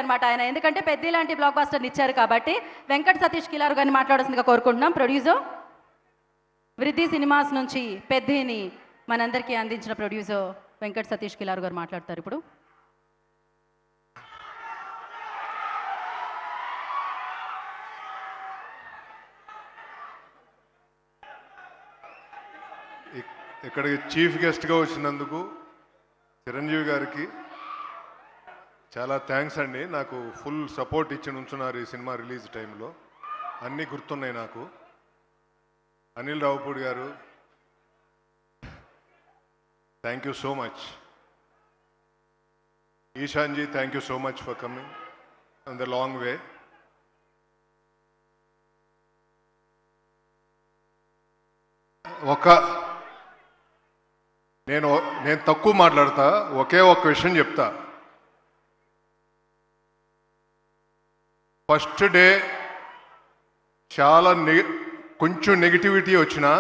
అనమాట ఆయన, ఎందుకంటే పెద్ద లాంటి బ్లాక్ బాస్టర్ని ఇచ్చారు కాబట్టి. వెంకట్ సతీష్ కిలారు గారిని మాట్లాడాల్సిందిగా కోరుకుంటున్నాం. ప్రొడ్యూసర్ వృద్ధి సినిమాస్ నుంచి పెద్దిని మనందరికీ అందించిన ప్రొడ్యూసర్ వెంకట్ సతీష్ కిలారు గారు మాట్లాడతారు ఇప్పుడు. ఇక్కడికి చీఫ్ గెస్ట్గా వచ్చినందుకు చిరంజీవి గారికి చాలా థ్యాంక్స్ అండి. నాకు ఫుల్ సపోర్ట్ ఇచ్చి ఉంచున్నారు ఈ సినిమా రిలీజ్ టైంలో. అన్నీ గుర్తున్నాయి నాకు. Anil Ravipudi garu, thank you so much. Eshanji, thank you so much for coming on the long way. నేను తక్కువ మాట్లాడతా, ఒకే ఒక్క విషయం చెప్తా. ఫస్ట్ డే చాలా కొంచెం నెగిటివిటీ వచ్చినా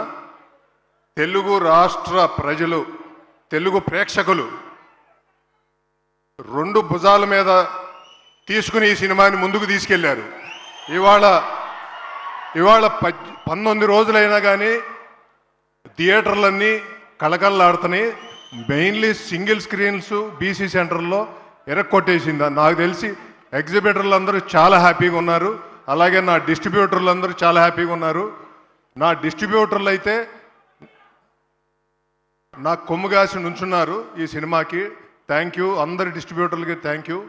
తెలుగు రాష్ట్ర ప్రజలు, తెలుగు ప్రేక్షకులు రెండు భుజాల మీద తీసుకుని ఈ సినిమాని ముందుకు తీసుకెళ్లారు. ఇవాళ 19 రోజులైనా కానీ థియేటర్లన్నీ కళకళలాడుతున్నాయి. మెయిన్లీ సింగిల్ స్క్రీన్స్ బీసీ సెంటర్లో ఎరక్కొట్టేసింది. నాకు తెలిసి ఎగ్జిబిటర్లు అందరూ చాలా హ్యాపీగా ఉన్నారు. అలాగే నా డిస్ట్రిబ్యూటర్లు అందరూ చాలా హ్యాపీగా ఉన్నారు. నా డిస్ట్రిబ్యూటర్లు అయితే నాకు కొమ్ముగాసి నుంచున్నారు ఈ సినిమాకి. థ్యాంక్ యూ అందరి డిస్ట్రిబ్యూటర్లకి, థ్యాంక్ యూ.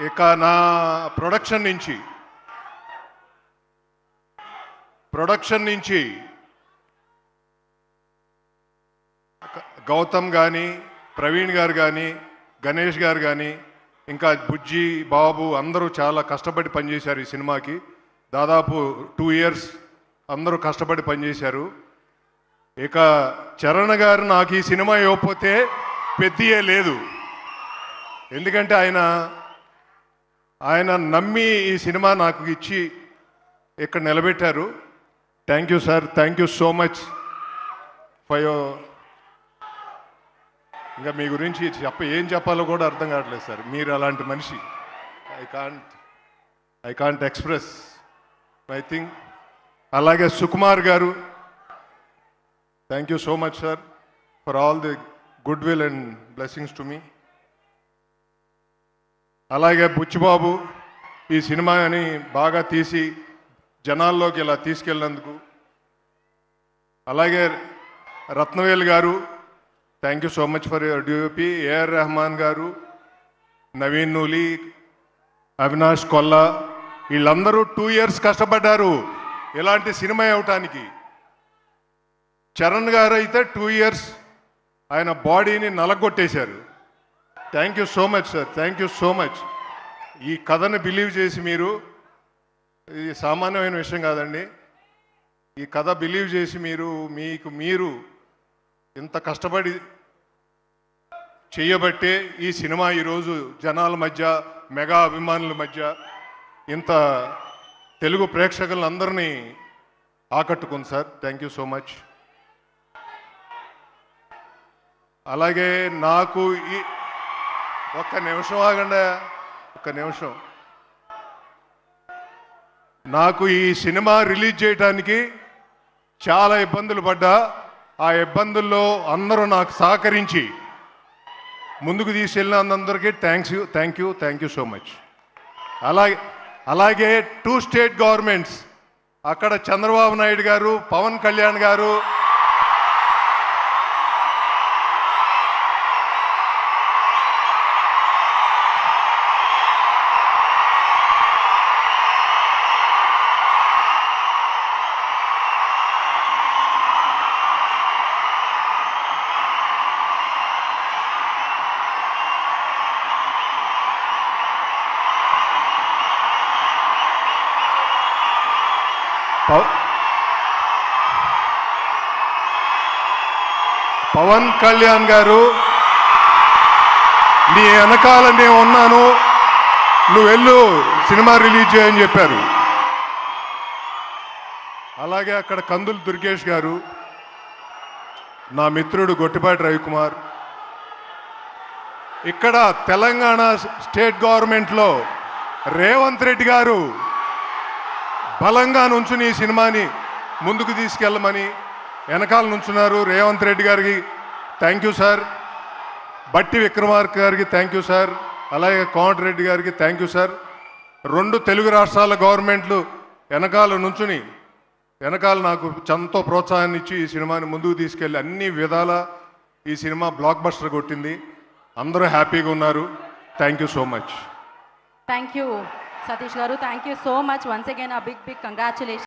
ఇక నా ప్రొడక్షన్ నుంచి గౌతమ్ కానీ, ప్రవీణ్ గారు కానీ, గణేష్ గారు కానీ, ఇంకా బుజ్జి, బాబు అందరూ చాలా కష్టపడి పనిచేశారు ఈ సినిమాకి. దాదాపు 2 years అందరూ కష్టపడి పనిచేశారు. ఇక చరణ్ గారు నాకు ఈ సినిమా ఇవ్వకపోతే పెద్దయే లేదు. ఎందుకంటే ఆయన నమ్మి ఈ సినిమా నాకు ఇచ్చి ఇక్కడ నిలబెట్టారు. Thank you sir, thank you so much for your. ఇంకా మీ గురించి ఏం చెప్పాలో కూడా అర్థం కావట్లేదు సార్. మీరు అలాంటి మనిషి. I can't express I think. అలాగే Sukumar garu, thank you so much sir for all the good will and blessings to me. అలాగే బుచ్చిబాబు ఈ సినిమాని బాగా తీసి జనాల్లోకి ఇలా తీసుకెళ్ళినందుకు. అలాగే రత్నవేల్ గారు, thank you so much for your DOP. AR Rahman గారు, నవీన్ నూలి, అవినాష్ కొల్లా, వీళ్ళందరూ 2 years కష్టపడ్డారు ఇలాంటి సినిమా ఇవ్వటానికి. చరణ్ గారు అయితే 2 years ఆయన బాడీని నలగొట్టేశారు. Thank you so much sir, thank you so much. ఈ కథను బిలీవ్ చేసి మీరు, ఇది సామాన్యమైన విషయం కాదండి, ఈ కథ బిలీవ్ చేసి మీరు ఇంత కష్టపడి చేయబట్టే ఈ సినిమా ఈరోజు జనాల మధ్య, మెగా అభిమానుల మధ్య ఇంత తెలుగు ప్రేక్షకులందరినీ ఆకట్టుకుంది sir. Thank you so much. అలాగే నాకు ఒక్క నిమిషం ఆగండి, ఒక్క నిమిషం. నాకు ఈ సినిమా రిలీజ్ చేయడానికి చాలా ఇబ్బందులు పడ్డా, ఆ ఇబ్బందుల్లో అందరూ నాకు సహకరించి ముందుకు తీసుకెళ్ళినందరికీ థ్యాంక్ యూ సో మచ్. అలాగే 2 state గవర్నమెంట్స్, అక్కడ చంద్రబాబు నాయుడు గారు, పవన్ కళ్యాణ్ గారు, పవన్ కళ్యాణ్ గారు, నీ వెనకాల నేను ఉన్నాను, నువ్వు వెళ్ళు సినిమా రిలీజ్ చేయని చెప్పారు. అలాగే అక్కడ కందులు దుర్గేష్ గారు, నా మిత్రుడు గొట్టిపాటి రవికుమార్, ఇక్కడ తెలంగాణ స్టేట్ గవర్నమెంట్లో రేవంత్ రెడ్డి గారు బలంగా నుంచుని ఈ సినిమాని ముందుకు తీసుకెళ్ళమని వెనకాల నుంచున్నారు. రేవంత్ రెడ్డి గారికి థ్యాంక్ యూ సార్, బట్టి విక్రమార్క గారికి థ్యాంక్ యూ సార్, అలాగే కోమటిరెడ్డి గారికి థ్యాంక్ యూ సార్. 2 తెలుగు రాష్ట్రాల గవర్నమెంట్లు వెనకాల నుంచుని వెనకాల నాకు ఎంతో ప్రోత్సాహాన్ని ఇచ్చి ఈ సినిమాని ముందుకు తీసుకెళ్ళి అన్ని విధాల ఈ సినిమా బ్లాక్ బస్టర్ కొట్టింది. అందరూ హ్యాపీగా ఉన్నారు. Thank you so much. Thank you Satish garu, thank you so much. Once again big congratulation.